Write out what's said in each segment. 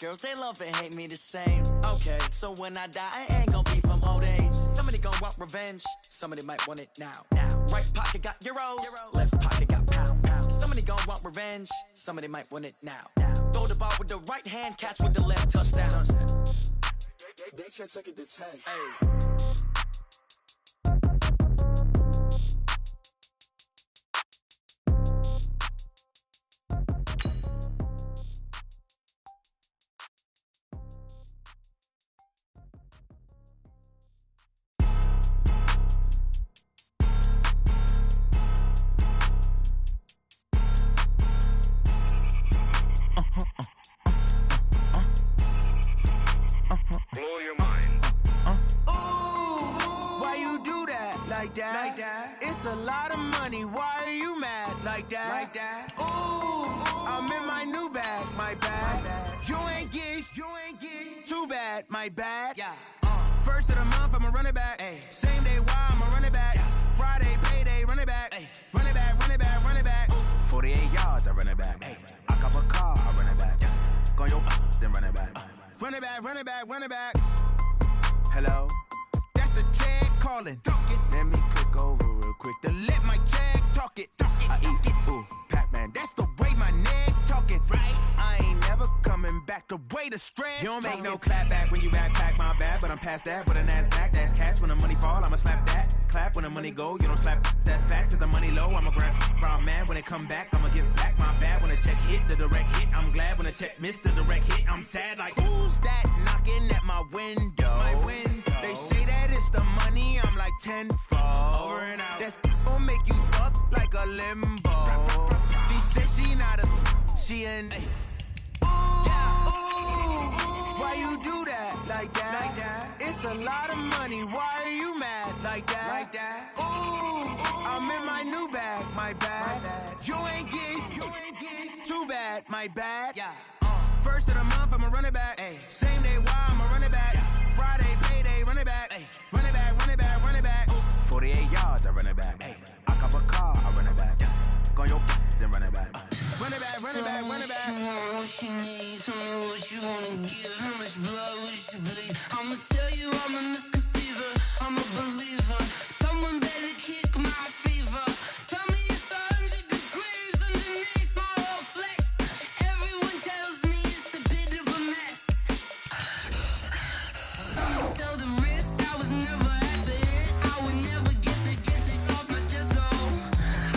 girls, they love and hate me the same. Okay, so when I die, I ain't gonna be from old age. Somebody gonna want revenge, somebody might want it now. Right pocket got euros, left pocket got pounds. Somebody gonna want revenge, somebody might want it now. Throw the ball with the right hand, catch with the left, touchdown. They check second to 10. Hey. Blow your mind. Why you do that like that? It's a lot of money. Why are you mad like that? Ooh, I'm in my new bag, my bad. You ain't get too bad, my bad. Yeah. First of the month, I'ma run it back. Ay. Same day, why I'ma run it back. Friday, payday, run it back. Ay. Run it back, run it back, run it back. 48 yards, I run it back. Ay. I cop a car, I run it back. Go yo, then run it back. Run it back, run it back, run it back. Hello? That's the jag calling. Let me click over real quick to let my jag talk it. I eat it, ooh, Pac-Man. That's the way my neck talking. Right? I ain't never coming back the way the stress. You don't make no clap back when you backpack, my bad. But I'm past that with a NASDAQ. That's cash when the money fall, I'ma slap that. Clap when the money go, you don't slap. That's facts. If the money low, I'ma grab brown man. When it come back, I'ma give back my bad. When the check hit, the direct hit. I'm glad when the check missed the direct hit. I'm sad like, who's that knocking at my window? They say that it's the money, I'm like tenfold. Over and out. That's gon' make you up like a limbo. She said she not a, she an. Why you do that like that? It's a lot of money. Why are you mad like that? Ooh, I'm in my new bag, my bad. You ain't get too bad, my bad. Yeah. First of the month, I'ma run it back. Ay. Same day, why I'ma run it back. Friday, payday, run it back. Ay. Run it back, run it back, run it back. 48 yards, I run it back. Ay. I cop a car, I run it back. Go yo, then run it back. Run it back, run it back, run it back. What you need, tell me what you wanna give. How much blood would you bleed? I'ma tell you I'm a misconceiver, I'm a believer. Someone better kick my fever. Tell me it's 100 degrees underneath my whole flesh. Everyone tells me it's a bit of a mess. Someone tell the risk I was never at the end. I would never get this off my chest though.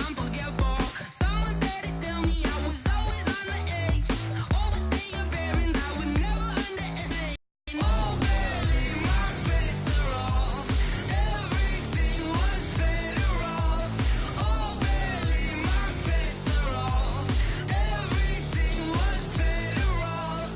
I'm forgetful. Someone better tell me I was always on the edge. Overstay your bearings, I would never underestimate. Oh baby, my bets are off. Everything was better off. Oh baby, my bets are off. Everything was better off.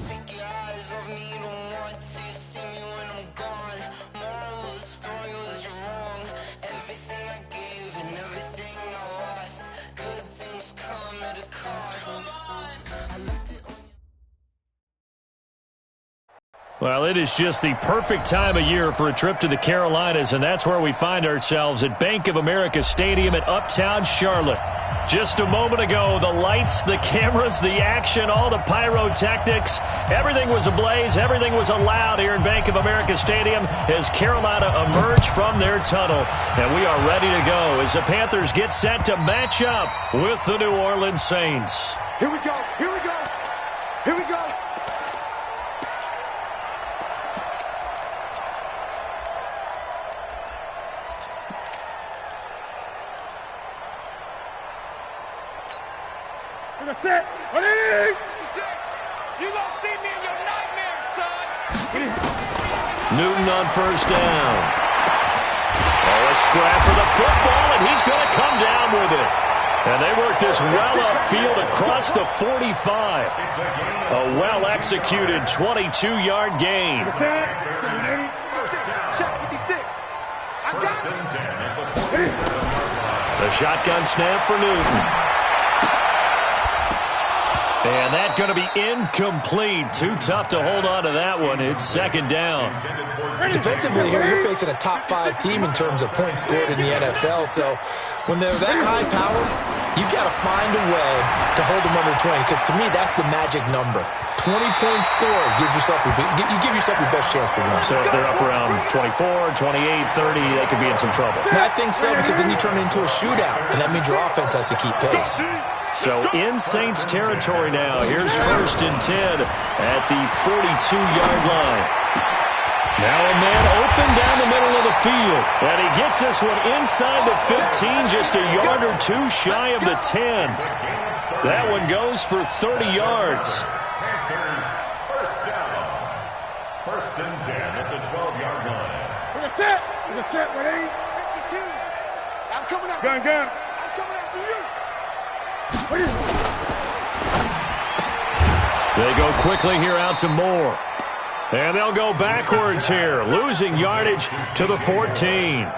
Take your eyes off me, don't want to see me when I'm gone. Moral of the story was you're wrong. Everything I gave and everything I lost. Good things come at a cost. I left it on. Well, it is just the perfect time of year for a trip to the Carolinas, and that's where we find ourselves at Bank of America Stadium at Uptown Charlotte. Just a moment ago, the lights, the cameras, the action, all the pyrotechnics, everything was ablaze, everything was allowed here in Bank of America Stadium as Carolina emerged from their tunnel. And we are ready to go as the Panthers get set to match up with the New Orleans Saints. Here we go, here we go, here we go. That's it. Ready? You gonna see me in your nightmares, son. Newton on first down. Oh, a scrap for the football, and he's going to come down with it. And they work this well upfield across the 45. A well-executed 22-yard gain. The shotgun snap for Newton. And that's going to be incomplete. Too tough to hold on to that one. It's second down. Defensively here, you're facing a top-5 team in terms of points scored in the NFL. So when they're that high-powered, you've got to find a way to hold them under 20. Because to me, that's the magic number. 20-point score, you give yourself your best chance to win. So if they're up around 24, 28, 30, they could be in some trouble. I think so, because then you turn it into a shootout, and that means your offense has to keep pace. So in Saints territory now. Here's 1st and 10 at the 42-yard line. Now a man open down the middle of the field. And he gets this one inside the 15, just a yard or two shy of the 10. That one goes for 30 yards. First down. 1st and 10 at the 12-yard line. With a tip. With a tip. With 52. I'm coming up. Gun. I'm coming after you. What is it? They go quickly here out to Moore. And they'll go backwards here, losing yardage to the 14.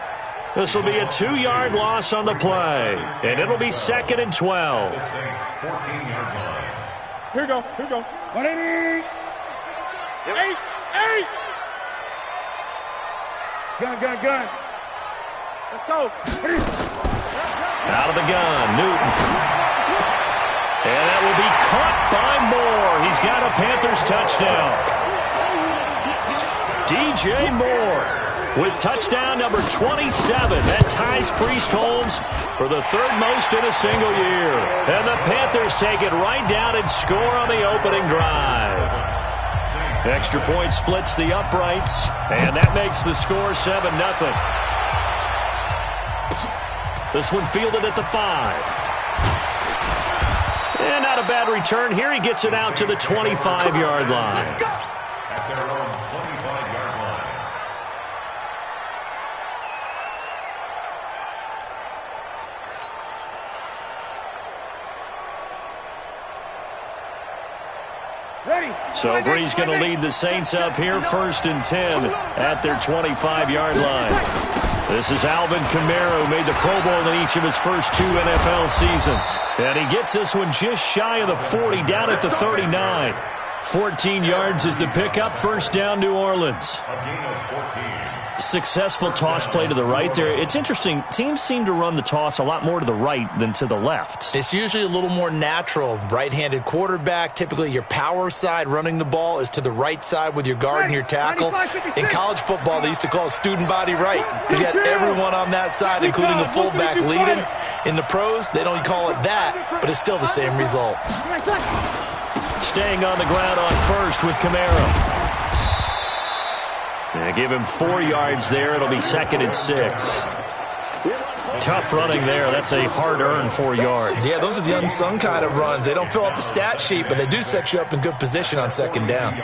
This will be a 2-yard loss on the play, and it'll be 2nd and 12. The Saints 14-yard line. Here we go. 180. 8. Gun. Let's go. Out of the gun, Newton. And that will be caught by Moore. He's got a Panthers touchdown. DJ Moore with touchdown number 27. That ties Priest Holmes for the 3rd most in a single year. And the Panthers take it right down and score on the opening drive. Extra point splits the uprights, and that makes the score 7-0. This one fielded at the 5. And not a bad return here. He gets it out to the 25-yard line. At their own 25-yard line. Ready. So Bree's going to lead the Saints up here, 1st and 10 at their 25-yard line. This is Alvin Kamara, who made the Pro Bowl in each of his first 2 NFL seasons. And he gets this one just shy of the 40, down at the 39. 14 yards is the pickup. 1st down, New Orleans. A gain of 14. Successful toss play to the right there. It's interesting. Teams seem to run the toss a lot more to the right than to the left. It's usually a little more natural. Right-handed quarterback, typically your power side running the ball is to the right side with your guard and your tackle. In college football, they used to call it student body right, because you had everyone on that side, including a fullback leading. In the pros, they don't call it that, but it's still the same result. Staying on the ground on 1st with Kamara. They give him 4 yards there. It'll be 2nd and 6. Tough running there. That's a hard-earned 4 yards. Yeah, those are the unsung kind of runs. They don't fill up the stat sheet, but they do set you up in good position on 2nd down.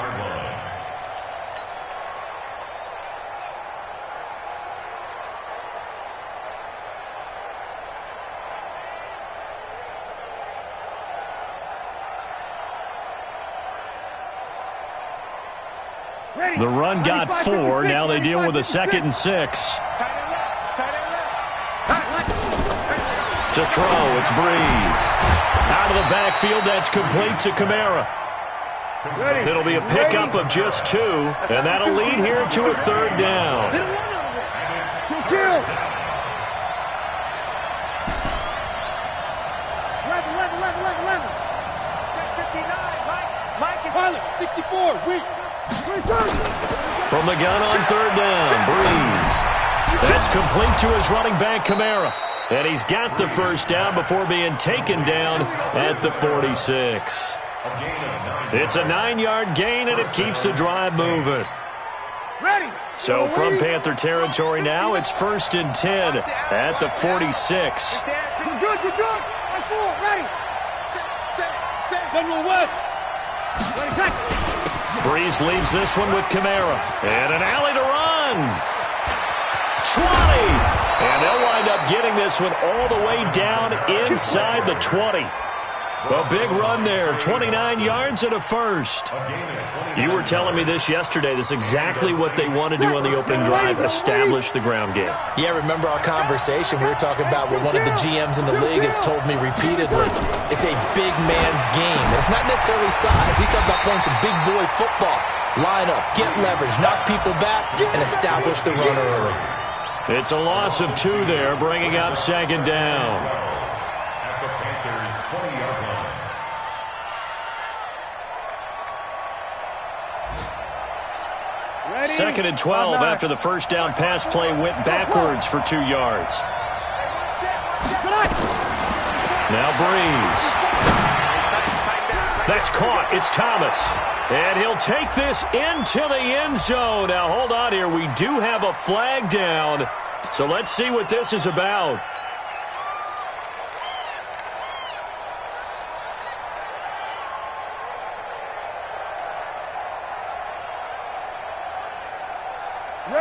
The run got 4. Now they deal with a 2nd and 6. To throw, it's Breeze. Out of the backfield, that's complete to Kamara. It'll be a pickup of just 2, and that'll lead here to a 3rd down. From the gun on 3rd down, Breeze. That's complete to his running back, Kamara. And he's got the 1st down before being taken down at the 46. It's a 9-yard gain, and it keeps the drive moving. So from Panther territory now, it's 1st and 10 at the 46. You're good. Ready. General West. Breeze leaves this one with Kamara. And an alley to run. 20. And they'll wind up getting this one all the way down inside the 20. A big run there, 29 yards and a 1st. You were telling me this yesterday. This is exactly what they want to do on the opening drive, establish the ground game. Yeah, remember our conversation? We were talking about what one of the GMs in the league has told me repeatedly. It's a big man's game. It's not necessarily size. He's talking about playing some big boy football. Line up, get leverage, knock people back, and establish the run early. It's a loss of 2 there, bringing up 2nd down. At the Panthers' 20-yard line. Second and 12 after the first down pass play went backwards for 2 yards. Now Breeze. That's caught. It's Thomas. And he'll take this into the end zone. Now, hold on here. We do have a flag down. So let's see what this is about.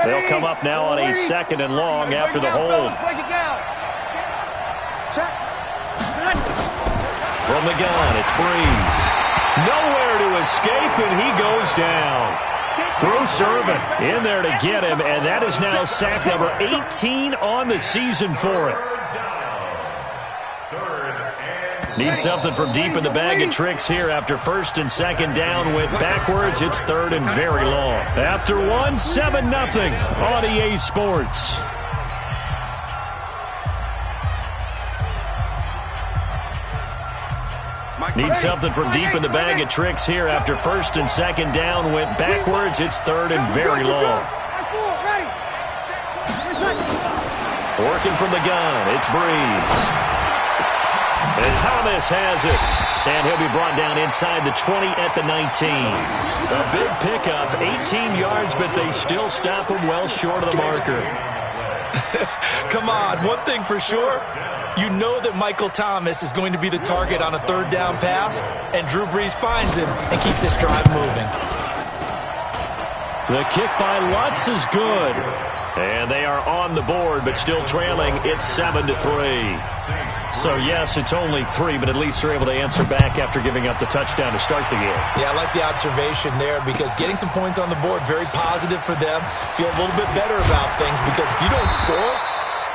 They'll come up now on a second and long after the hold. From the gun, it's Breeze. Nowhere to escape, and he goes down. Through Servant in there to get him, and that is now sack number 18 on the season for him. Need something from deep in the bag of tricks here after first and second down went backwards. It's third and very long. After one, 7-0 on EA Sports. Need something from deep in the bag of tricks here after first and second down went backwards. It's third and very long. Working from the gun, it's Breeze. And Thomas has it. And he'll be brought down inside the 20 at the 19. A big pickup, 18 yards, but they still stop him well short of the marker. Come on, one thing for sure. You know that Michael Thomas is going to be the target on a third down pass, and Drew Brees finds him and keeps this drive moving. The kick by Lutz is good. And they are on the board, but still trailing. It's 7-3. So, yes, it's only 3, but at least they're able to answer back after giving up the touchdown to start the game. Yeah, I like the observation there because getting some points on the board, very positive for them. Feel a little bit better about things because if you don't score,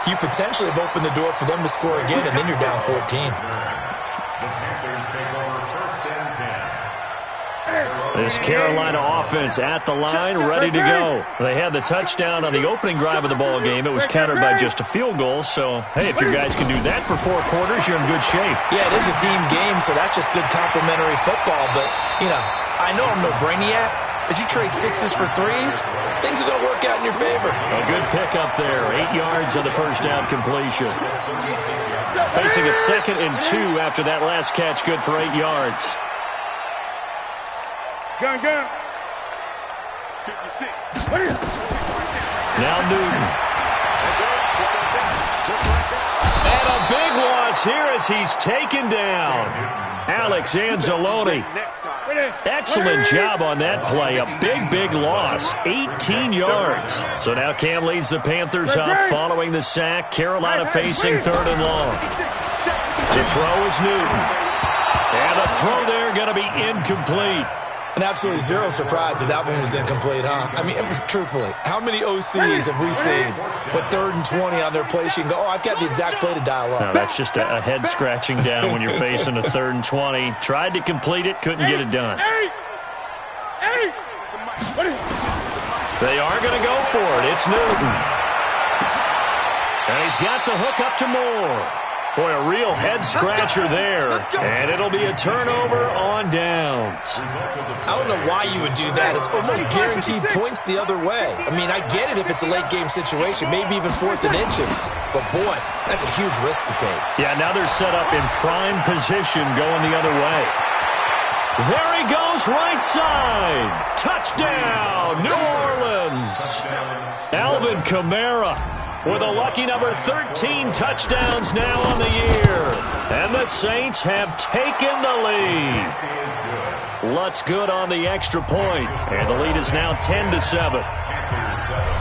you potentially have opened the door for them to score again, and then you're down 14. The Panthers take over first and 10. This Carolina offense at the line, ready to go. They had the touchdown on the opening drive of the ball game. It was countered by just a field goal. So, hey, if your guys can do that for 4 quarters, you're in good shape. Yeah, it is a team game, so that's just good complimentary football. But, you know, I know I'm no brainiac, but you trade 6s for 3s, things are going to work out in your favor. A good pickup there. 8 yards on the first down completion. Facing a 2nd and 2 after that last catch, good for 8 yards. Gun. 56. Now Newton. And a big loss here as he's taken down. Alex Anzalone. Excellent job on that play. A big loss. 18 yards. So now Cam leads the Panthers up following the sack. Carolina facing 3rd and long. To throw is Newton. And the throw there going to be incomplete. And absolutely zero surprise that that one was incomplete, huh? I mean, truthfully, how many OCs have we seen with 3rd and 20 on their play sheet and go, oh, I've got the exact play to dial up? No, that's just a head scratching down when you're facing a 3rd and 20. Tried to complete it, couldn't get it done. They are going to go for it. It's Newton. And he's got the hook up to Moore. Boy, a real head-scratcher there. And it'll be a turnover on downs. I don't know why you would do that. It's almost guaranteed points the other way. I mean, I get it if it's a late-game situation, maybe even 4th and inches. But, boy, that's a huge risk to take. Yeah, now they're set up in prime position going the other way. There he goes, right side. Touchdown, New Orleans. Alvin Kamara with a lucky number 13 touchdowns now on the year. And the Saints have taken the lead. Lutz good on the extra point. And the lead is now 10-7.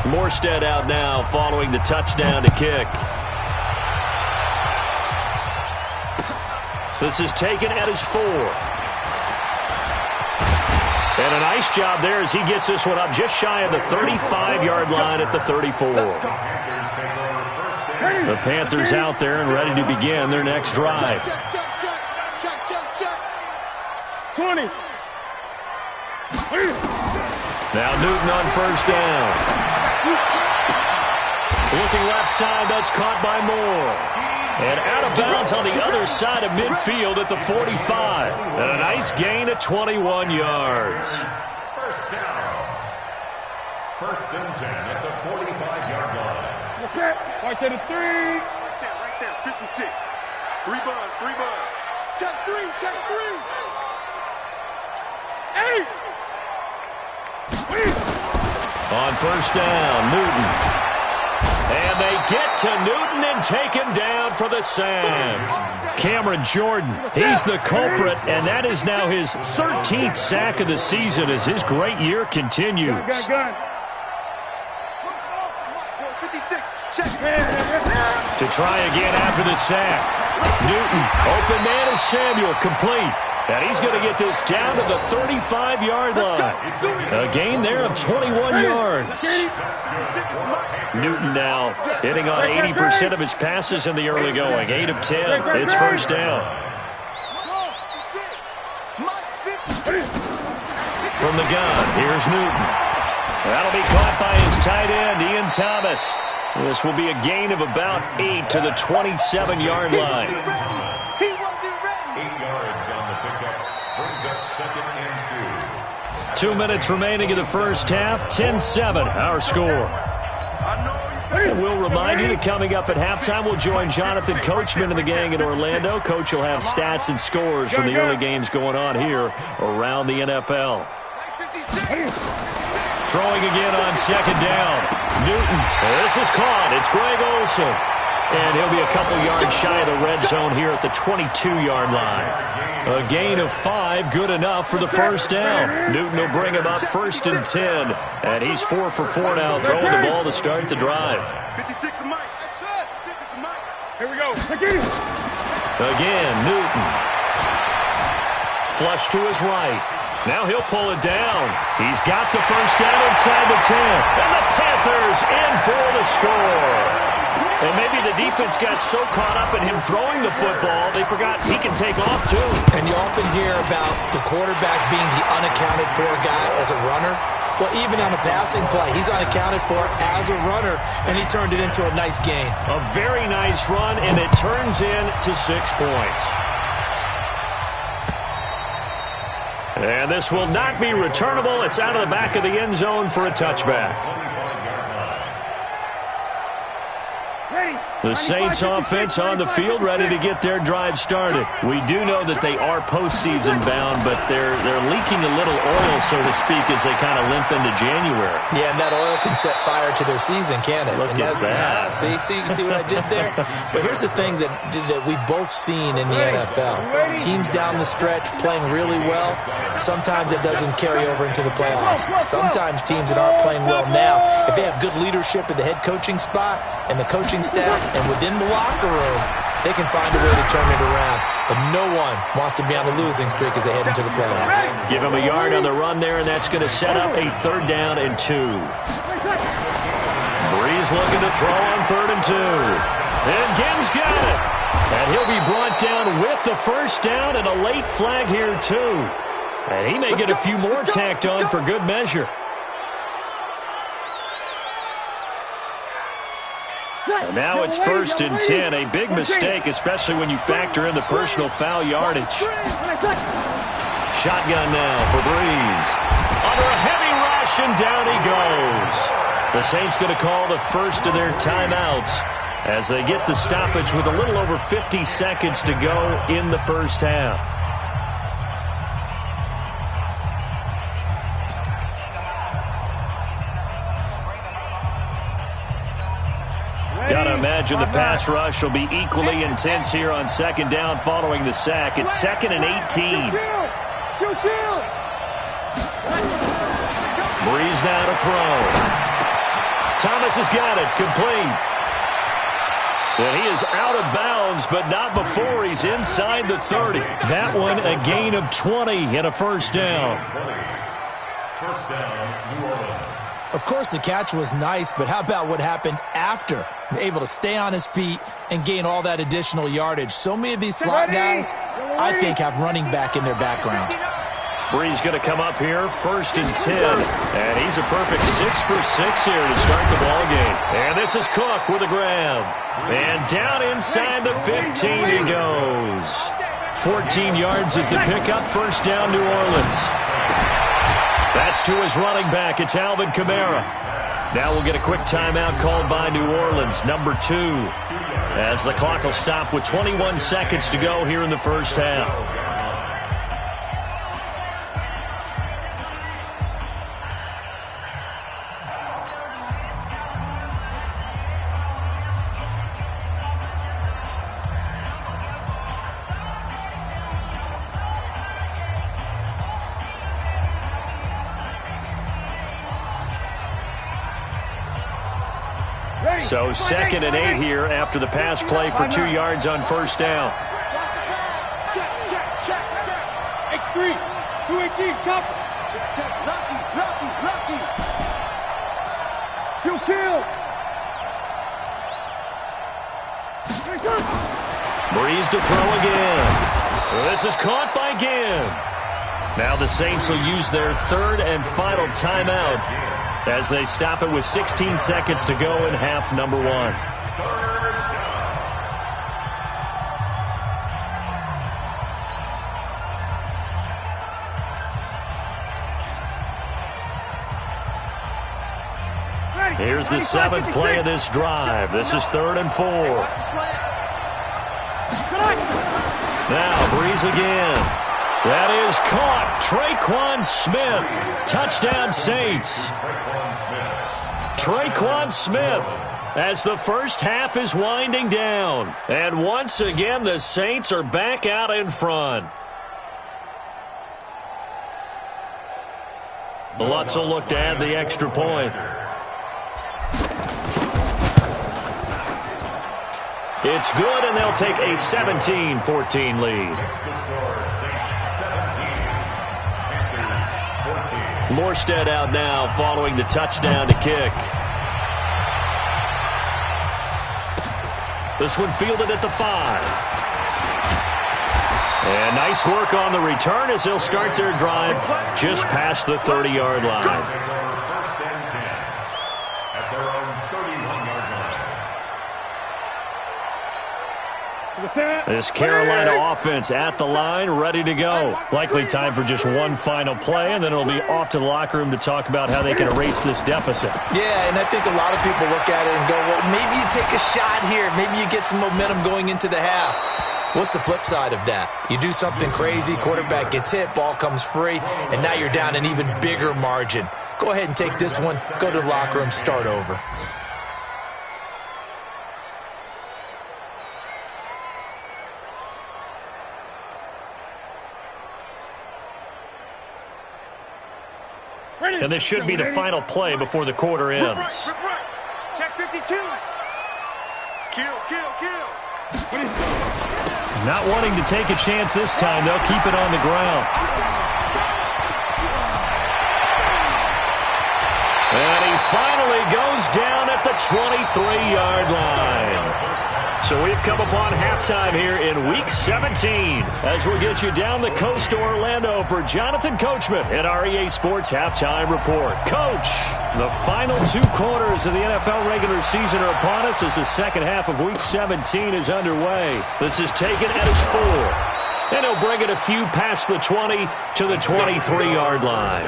Morstead out now following the touchdown to kick. This is taken at his 4. And a nice job there as he gets this one up just shy of the 35-yard line at the 34. The Panthers out there and ready to begin their next drive. 20. Now Newton on first down. Looking left side, that's caught by Moore. And out of bounds on the other side of midfield at the 45. And a nice gain of 21 yards. First down. First and 10 at the 45-yard line. Okay, right there to 3. Right there, 56. 3 buzz, 3 buzz. Check 3, check 3. 8. On first down, Newton. And they get to Newton and take him down for the sack. Cameron Jordan, he's the culprit, and that is now his 13th sack of the season as his great year continues. Gun. To try again after the sack. Newton, open man is Samuel, complete. And he's going to get this down to the 35-yard line. A gain there of 21 yards. Newton now hitting on 80% of his passes in the early going. 8 of 10. It's first down. From the gun, here's Newton. That'll be caught by his tight end, Ian Thomas. This will be a gain of about 8 to the 27-yard line. 8 yards on the pickup. Brings up second and 2. 2 minutes remaining in the first half. 10-7, our score. And we'll remind you that coming up at halftime, we'll join Jonathan Coachman and the gang in Orlando. Coach will have stats and scores from the early games going on here around the NFL. Throwing again on second down. Newton, this is caught. It's Greg Olsen. And he'll be a couple yards shy of the red zone here at the 22-yard line. A gain of 5, good enough for the first down. Newton will bring him up first and 10. And he's 4 for 4 now, throwing the ball to start the drive. 56 to Mike. Here we go. Again, Newton. Flush to his right. Now he'll pull it down. He's got the first down inside the 10. And the Panthers in for the score. And maybe the defense got so caught up in him throwing the football, they forgot he can take off too. And you often hear about the quarterback being the unaccounted for guy as a runner. Well, even on a passing play, he's unaccounted for as a runner, and he turned it into a nice gain. A very nice run, and it turns into 6 points. And this will not be returnable. It's out of the back of the end zone for a touchback. The Saints offense on the field, ready to get their drive started. We do know that they are postseason bound, but they're leaking a little oil, so to speak, as they kind of limp into January. Yeah, and that oil can set fire to their season, can't it? Look at that. See what I did there? But here's the thing that we've both seen in the NFL. Teams down the stretch playing really well. Sometimes it doesn't carry over into the playoffs. Sometimes teams that aren't playing well now, if they have good leadership at the head coaching spot and the coaching staff and within the locker room, they can find a way to turn it around. But no one wants to be on a losing streak as they head into the playoffs. Give him a yard on the run there, and that's going to set up a 3rd down and 2. Breeze looking to throw on 3rd and 2. And Gibbs got it. And he'll be brought down with the first down and a late flag here, too. And he may get a few more tacked on for good measure. And now it's 1st and 10. A big mistake, especially when you factor in the personal foul yardage. Shotgun now for Breeze. Under a heavy rush, and down he goes. The Saints going to call the first of their timeouts as they get the stoppage with a little over 50 seconds to go in the first half. Got to imagine the pass rush will be equally intense here on 2nd down following the sack. It's 2nd and 18. Breeze now to throw. Thomas has got it, complete. And he is out of bounds, but not before he's inside the 30. That one a gain of 20 and a first down. First down, New Orleans. Of course, the catch was nice, but how about what happened after? Able to stay on his feet and gain all that additional yardage. So many of these slot guys, I think, have running back in their background. Breeze going to come up here, 1st and 10. And he's a perfect 6 for 6 here to start the ball game. And this is Cook with a grab. And down inside the 15 he goes. 14 yards is the pickup, first down New Orleans. That's to his running back. It's Alvin Kamara. Now we'll get a quick timeout called by New Orleans, number 2, as the clock will stop with 21 seconds to go here in the first half. So 2nd and 8 here after the pass play for 2 yards on first down. Check. X3, 218, chopper. Check. Lucky. Kill. Breeze to throw again. This is caught by Ginn. Now the Saints will use their 3rd and final timeout as they stop it with 16 seconds to go in half number 1. Here's the 7th play of this drive. This is 3rd and 4. Now Breeze again. That is caught. Traquan Smith. Touchdown Saints. Traquan Smith as the first half is winding down. And once again, the Saints are back out in front. Lutz will look to add the extra point. It's good, and they'll take a 17-14 lead. Morstead out now following the touchdown to kick. This one fielded at the 5. And nice work on the return as they'll start their drive just past the 30-yard line. This Carolina offense at the line, ready to go. Likely time for just one final play, and then it'll be off to the locker room to talk about how they can erase this deficit. Yeah, and I think a lot of people look at it and go, well, maybe you take a shot here. Maybe you get some momentum going into the half. What's the flip side of that? You do something crazy, quarterback gets hit, ball comes free, and now you're down an even bigger margin. Go ahead and take this one, go to the locker room, start over. And this should be the final play before the quarter ends. Check 52. Kill. Not wanting to take a chance this time, they'll keep it on the ground. And he finally goes down at the 23-yard line. So we've come upon halftime here in Week 17 as we'll get you down the coast to Orlando for Jonathan Coachman at our EA Sports Halftime Report. Coach, the final 2 quarters of the NFL regular season are upon us as the second half of Week 17 is underway. This is taken at his 4. And he'll bring it a few past the 20 to the 23-yard line.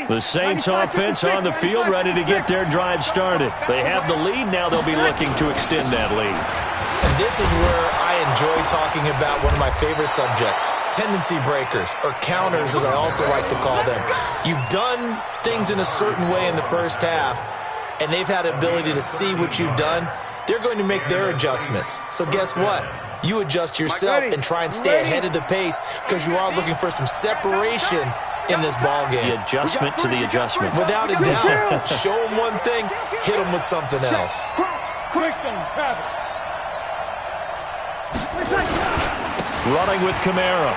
The Saints offense on the field ready to get their drive started. They have the lead. Now they'll be looking to extend that lead. And this is where I enjoy talking about one of my favorite subjects, tendency breakers, or counters as I also like to call them. You've done things in a certain way in the first half, and they've had the ability to see what you've done. They're going to make their adjustments. So guess what? You adjust yourself and try and stay ahead of the pace because you are looking for some separation in this ball game. The adjustment to the adjustment. Without a doubt. Show them one thing, hit them with something else. Running with Kamara.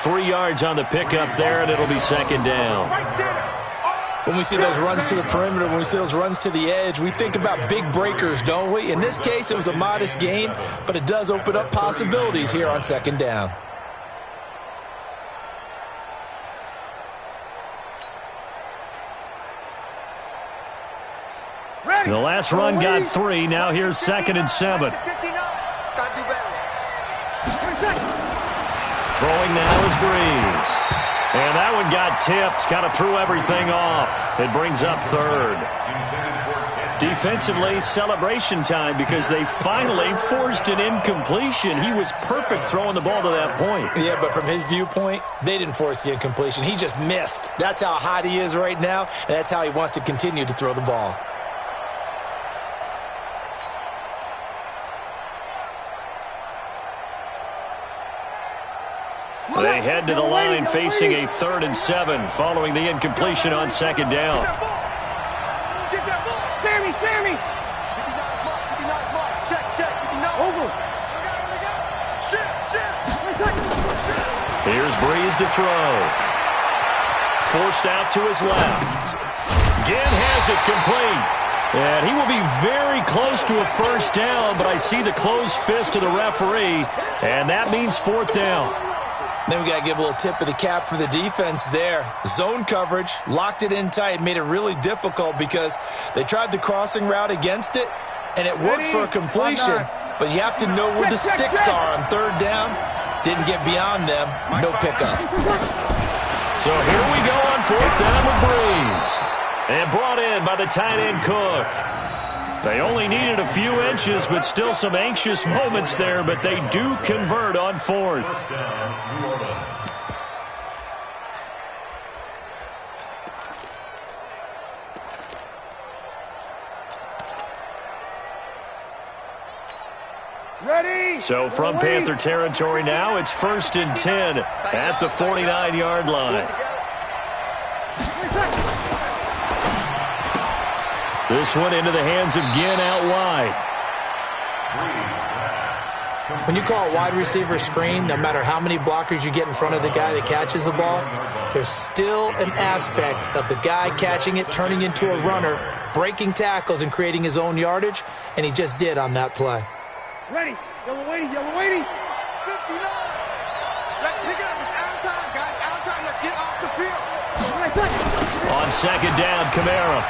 3 yards on the pickup there, and it'll be second down. When we see those runs to the perimeter, when we see those runs to the edge, we think about big breakers, don't we? In this case, it was a modest gain, but it does open up possibilities here on second down. The last run got 3. Now here's 2nd and 7. Gotta do better. Throwing now is Breeze. And that one got tipped. Kind of threw everything off. It brings up 3rd. Defensively, celebration time because they finally forced an incompletion. He was perfect throwing the ball to that point. Yeah, but from his viewpoint, they didn't force the incompletion. He just missed. That's how hot he is right now, and that's how he wants to continue to throw the ball. They head to the line facing a 3rd and 7 following the incompletion on 2nd down. Sammy! Check. Over. Here's Breeze to throw. Forced out to his left. Ginn has it complete. And he will be very close to a 1st down, but I see the closed fist of the referee, and that means 4th down. Then we got to give a little tip of the cap for the defense there. Zone coverage, locked it in tight, made it really difficult because they tried the crossing route against it, and it worked for a completion. But you have to know where the sticks are on 3rd down. Didn't get beyond them. No pickup. So here we go on 4th down with Breeze. And brought in by the tight end Cook. They only needed a few inches, but still some anxious moments there, but they do convert on 4th. Ready? So from Panther territory now, it's 1st and 10 at the 49-yard line. This one into the hands of Ginn out wide. When you call a wide receiver screen, no matter how many blockers you get in front of the guy that catches the ball, there's still an aspect of the guy catching it, turning into a runner, breaking tackles and creating his own yardage, and he just did on that play. Ready. Yellow waiting. 59. Let's pick it up. It's out of time, guys. Out of time. Let's get off the field. On 2nd down, Kamara.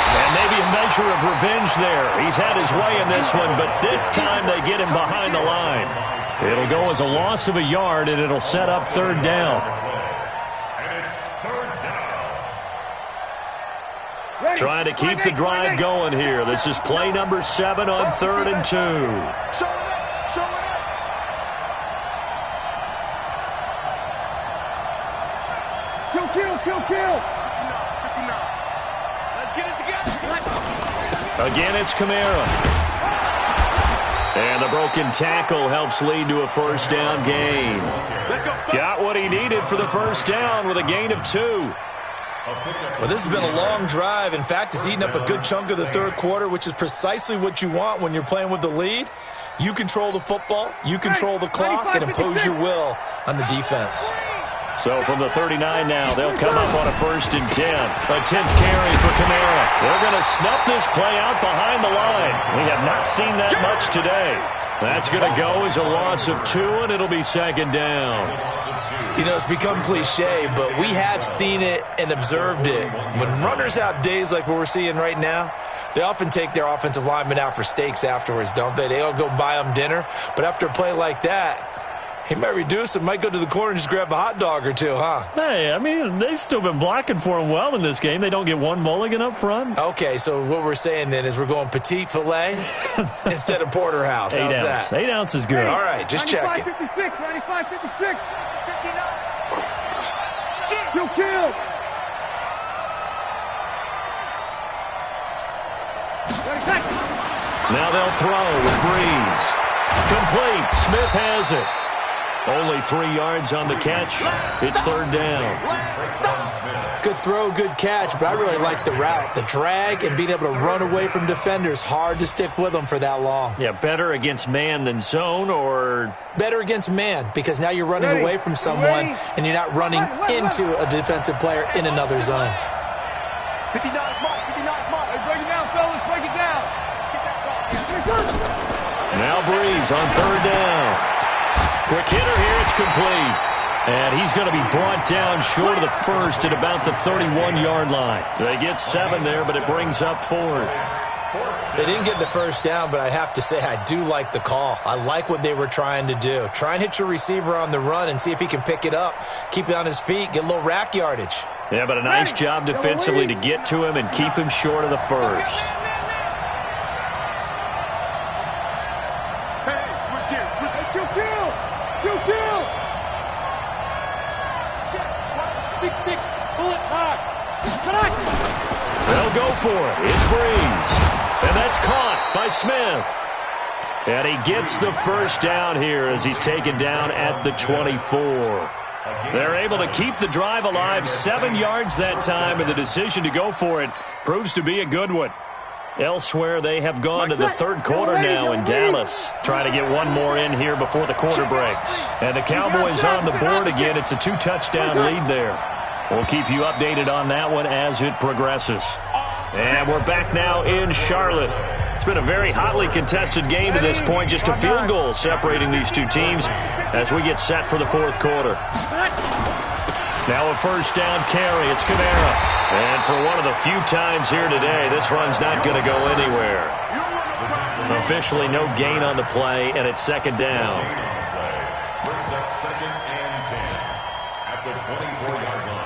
And maybe a measure of revenge there. He's had his way in this one, but this time they get him behind the line. It'll go as a loss of a yard, and it'll set up 3rd down. And it's 3rd down. Trying to keep the drive going here. This is play number 7 on 3rd and 2. Show it up. Kill. Again, it's Kamara. And the broken tackle helps lead to a 1st down gain. Got what he needed for the 1st down with a gain of 2. Well, this has been a long drive. In fact, it's eaten up a good chunk of the 3rd quarter, which is precisely what you want when you're playing with the lead. You control the football, you control the clock, and impose your will on the defense. So from the 39 now, they'll come up on a 1st and 10. A 10th carry for Kamara. They're going to snuff this play out behind the line. We have not seen that much today. That's going to go as a loss of 2, and it'll be 2nd down. You know, it's become cliche, but we have seen it and observed it. When runners have days like what we're seeing right now, they often take their offensive linemen out for steaks afterwards, don't they? They all go buy them dinner. But after a play like that, he might reduce it, might go to the corner and just grab a hot dog or two, huh? Hey, I mean, they've still been blocking for him well in this game. They don't get one mulligan up front. Okay, so what we're saying then is we're going petite filet instead of porterhouse. How's 8 ounce. that? 8 ounce is good. All right, just checking. 95-56. Kill. Now they'll throw with Breeze. Complete. Smith has it. Only 3 yards on the catch. It's 3rd down. Good throw, good catch, but I really like the route. The drag and being able to run away from defenders. Hard to stick with them for that long. Yeah, better against man than zone, or better against man, because now you're running away from someone and you're not running into a defensive player in another zone. 59 mark. Break it down, fellas. Break it down. Let's get that ball. now Breeze on 3rd down. Quick hitter here. It's complete. And he's going to be brought down short of the first at about the 31-yard line. They get 7 there, but it brings up 4th. They didn't get the first down, but I have to say I do like the call. I like what they were trying to do. Try and hit your receiver on the run and see if he can pick it up, keep it on his feet, get a little rack yardage. Yeah, but a nice job defensively to get to him and keep him short of the first. Hey, switch gears, switch. Hey, kill! Watch the 6-6, bullet hard. Connect! They'll go for it. It's Breeze. And that's caught by Smith. And he gets the first down here as he's taken down at the 24. They're able to keep the drive alive, 7 yards that time, and the decision to go for it proves to be a good one. Elsewhere, they have gone to the third quarter now in Dallas, trying to get one more in here before the quarter breaks. And the Cowboys on the board again. It's a 2-touchdown lead there. We'll keep you updated on that one as it progresses. And we're back now in Charlotte. It's been a very hotly contested game to this point. Just a field goal separating these two teams as we get set for the fourth quarter. Now a first down carry. It's Kamara. And for one of the few times here today, this run's not going to go anywhere. Officially no gain on the play, and it's second down. Brings up 2nd and 10 at the 24-yard line.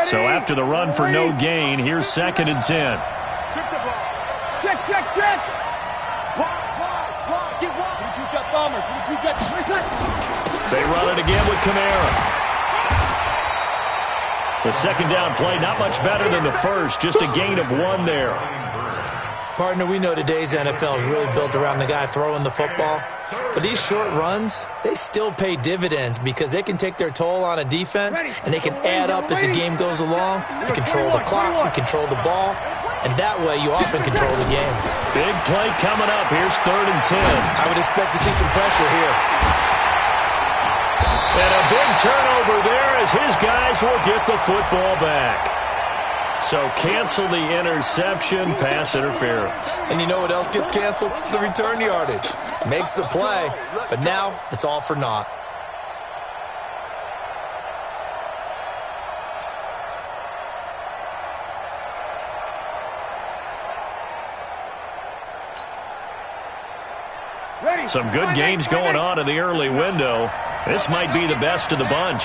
So after the run for no gain, here's 2nd and 10. Strip the ball. Check! Wide. Get wide. 2-jet bomber. 2-jet. They run it again with Kamara. The second down play, not much better than the first, just a gain of 1 there. Partner, we know today's NFL is really built around the guy throwing the football. But these short runs, they still pay dividends because they can take their toll on a defense, and they can add up as the game goes along. You control the clock, you control the ball, and that way you often control the game. Big play coming up. Here's 3rd and 10. I would expect to see some pressure here. And a big turnover there as his guys will get the football back. So cancel the interception, pass interference. And you know what else gets canceled? The return yardage. Makes the play, but now it's all for naught. Some good games going on in the early window. This might be the best of the bunch.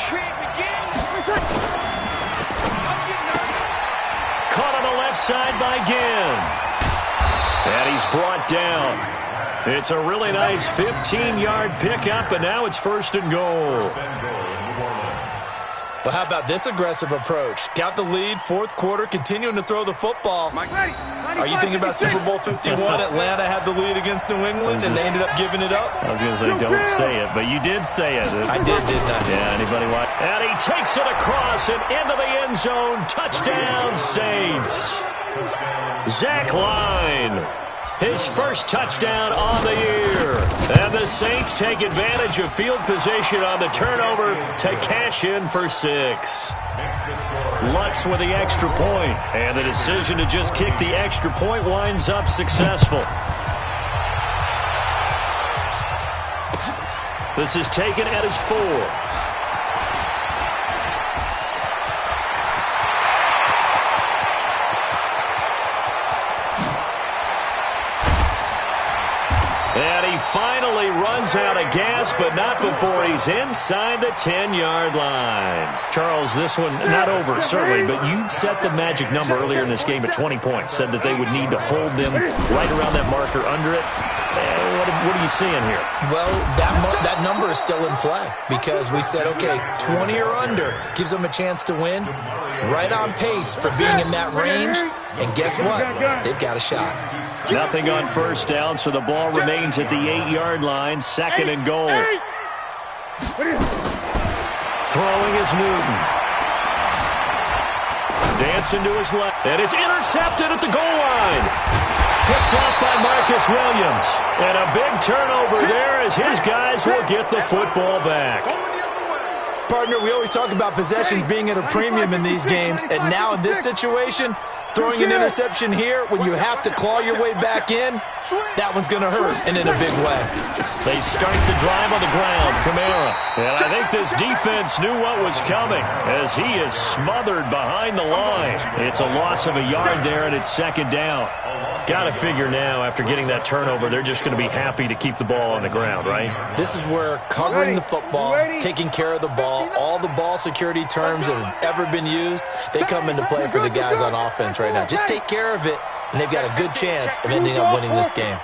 Caught on the left side by Ginn. And he's brought down. It's a really nice 15-yard pickup, and now it's 1st and goal. Well, how about this aggressive approach? Got the lead, 4th quarter, continuing to throw the football. Are you thinking about Super Bowl 51? Atlanta had the lead against New England, and they ended up giving it up? I was going to say, don't say it, but you did say it. I didn't I? Yeah, anybody watch? And he takes it across and into the end zone. Touchdown, Saints. Zach Line. His first touchdown on the year. And the Saints take advantage of field position on the turnover to cash in for 6. Lux with the extra point. And the decision to just kick the extra point winds up successful. This is taken at his 4. And he finally runs out of gas, but not before he's inside the 10-yard line. Charles, this one not over, certainly, but you set the magic number earlier in this game at 20 points. Said that they would need to hold them right around that marker under it. What are you seeing here? Well, that number is still in play because we said, okay, 20 or under gives them a chance to win. Right on pace for being in that range. And guess what? They've got a shot. Nothing on first down, so the ball remains at the 8-yard line. 2nd and goal. Throwing is Newton. Dancing to his left. And it's intercepted at the goal line. Picked off by Marcus Williams. And a big turnover there as his guys will get the football back. Partner, we always talk about possessions being at a premium in these games, and now in this situation, throwing an interception here when you have to claw your way back in, that one's going to hurt, and in a big way. They start the drive on the ground, Kamara. And I think this defense knew what was coming as he is smothered behind the line. It's a loss of a yard there, and it's second down. Got to figure now, after getting that turnover, they're just going to be happy to keep the ball on the ground, right? This is where covering the football, taking care of the ball, all the ball security terms that have ever been used, they come into play for the guys on offense right now. Just take care of it, and they've got a good chance of ending up winning this game.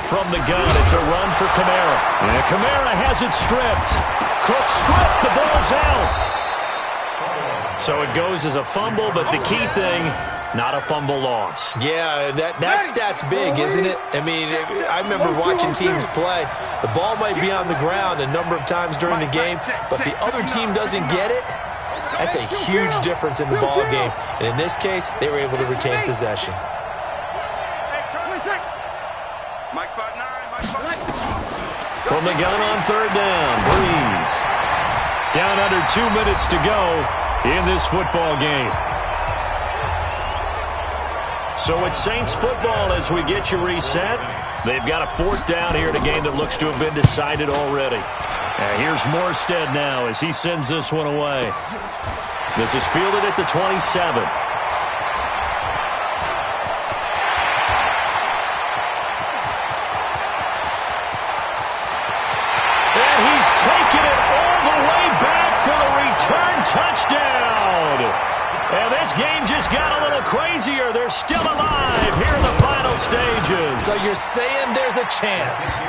From the gun, it's a run for Kamara. And Kamara has it stripped. Cook stripped, the ball's out. So it goes as a fumble, but the key thing, not a fumble loss. Yeah, that stat's big, isn't it? I mean, I remember watching teams play. The ball might be on the ground a number of times during the game, but the other team doesn't get it. That's a huge difference in the ball game. And in this case, they were able to retain possession. From the gun on third down, Breeze. Down under 2 minutes to go in this football game. So it's Saints football as we get you reset. They've got a fourth down here in a game that looks to have been decided already. And here's Morstead now as he sends this one away. This is fielded at the 27. And he's taken it all the way back for the return touchdown. And this game just got a little crazier. They're still alive here in the final stages. So you're saying there's a chance?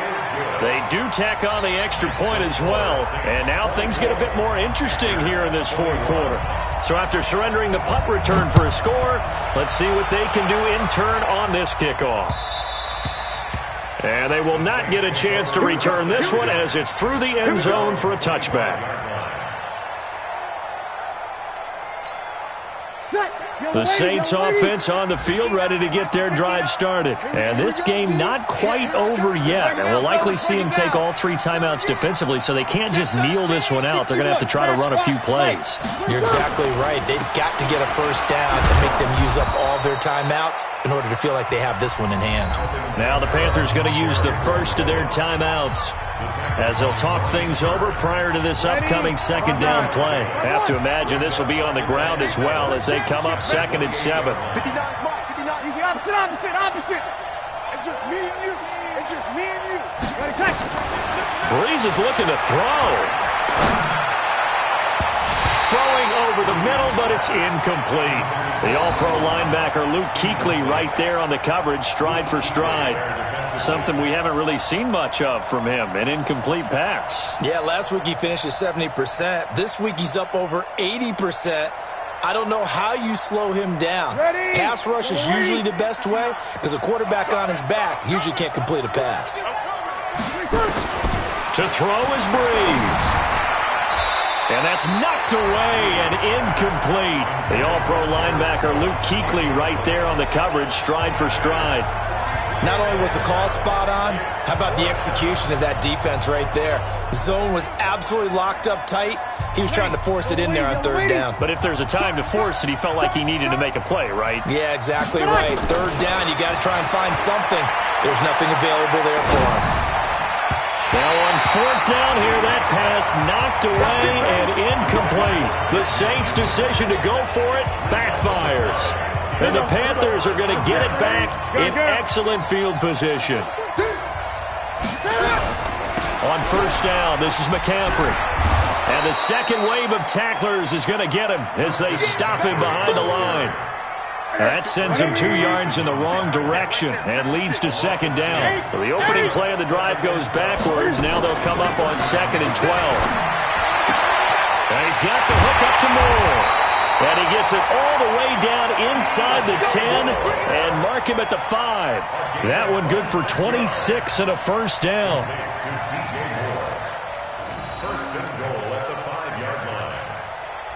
They do tack on the extra point as well. And now things get a bit more interesting here in this fourth quarter. So after surrendering the punt return for a score, let's see what they can do in turn on this kickoff. And they will not get a chance to return this one as it's through the end zone for a touchback. The Saints offense on the field ready to get their drive started. And this game not quite over yet. And we'll likely see them take all three timeouts defensively, so they can't just kneel this one out. They're going to have to try to run a few plays. You're exactly right. They've got to get a first down and make them use up all their timeouts in order to feel like they have this one in hand. Now the Panthers going to use the first of their timeouts as they'll talk things over prior to this upcoming second down play. Have to imagine this will be on the ground as well as they come up 2nd and 7. 59, opposite. It's just me and you. It's just me and you. Breeze is looking to throw. Throwing over the middle, but it's incomplete. The all-pro linebacker Luke Kuechly right there on the coverage, stride for stride. Something we haven't really seen much of from him, an incomplete pass. Yeah, last week he finished at 70%. This week he's up over 80%. I don't know how you slow him down. Pass rush is usually the best way because a quarterback on his back usually can't complete a pass. To throw is Breeze. And that's knocked away and incomplete. The all-pro linebacker Luke Kuechly right there on the coverage, stride for stride. Not only was the call spot on, how about the execution of that defense right there? Zone was absolutely locked up tight. He was trying to force it in there on third down. But if there's a time to force it, he felt like he needed to make a play, right? Yeah, exactly right. Third down, you got to try and find something. There's nothing available there for him. Now on fourth down here, that pass knocked away and incomplete. The Saints' decision to go for it backfires. And the Panthers are going to get it back in excellent field position. On first down, this is McCaffrey. And the second wave of tacklers is going to get him as they stop him behind the line. That sends him 2 yards in the wrong direction and leads to second down. So the opening play of the drive goes backwards. Now they'll come up on 2nd and 12. And he's got the hook up to Moore. And he gets it all the way down inside the 10 and mark him at the 5. That one good for 26 and a first down. First and goal at the 5-yard line.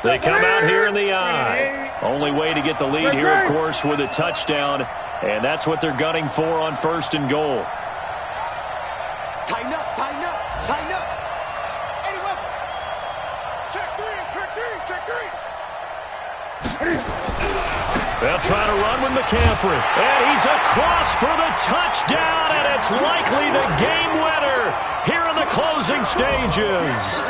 They come out here in the I. Only way to get the lead here, of course, with a touchdown. And that's what they're gunning for on 1st and goal. Tighten up, tighten up, tighten up. Anyway, check three. They'll try to run with McCaffrey. And he's across for the touchdown, and it's likely the game winner here in the closing stages.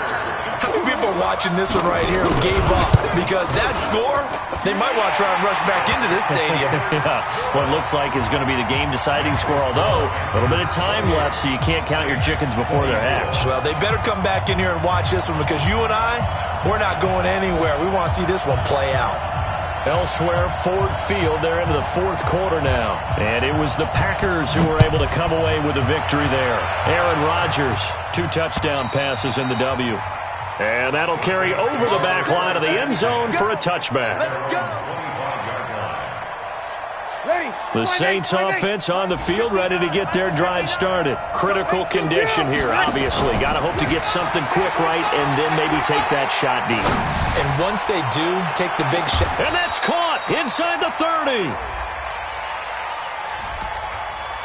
How many people are watching this one right here who gave up? Because that score, they might want to try and rush back into this stadium. Yeah, what looks like is going to be the game-deciding score, although a little bit of time left, so you can't count your chickens before they're hatched. Well, they better come back in here and watch this one, because you and I, we're not going anywhere. We want to see this one play out. Elsewhere, Ford Field, they're into the 4th quarter now. And it was the Packers who were able to come away with a victory there. Aaron Rodgers, 2 touchdown passes in the W. And that'll carry over the back line of the end zone for a touchback. The Saints offense on the field, ready to get their drive started. Critical condition here, obviously. Got to hope to get something quick right and then maybe take that shot deep. And once they do, take the big shot. And that's caught inside the 30.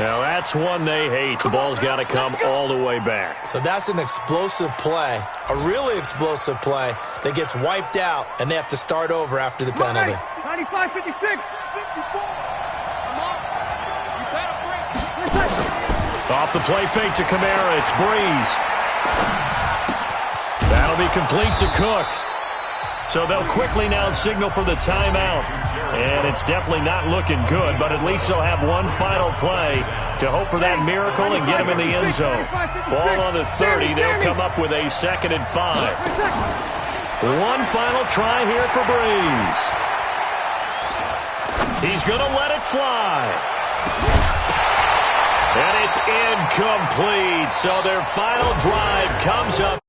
Now, that's one they hate. The ball's got to come all the way back. So that's an explosive play, a really explosive play that gets wiped out, and they have to start over after the penalty. 95, 56, 54. Off the play fake to Kamara, it's Breeze. That'll be complete to Cook. So they'll quickly now signal for the timeout. And it's definitely not looking good, but at least they'll have one final play to hope for that miracle and get him in the end zone. Ball on the 30, they'll come up with a 2nd and 5. One final try here for Breeze. He's going to let it fly. And it's incomplete. So their final drive comes up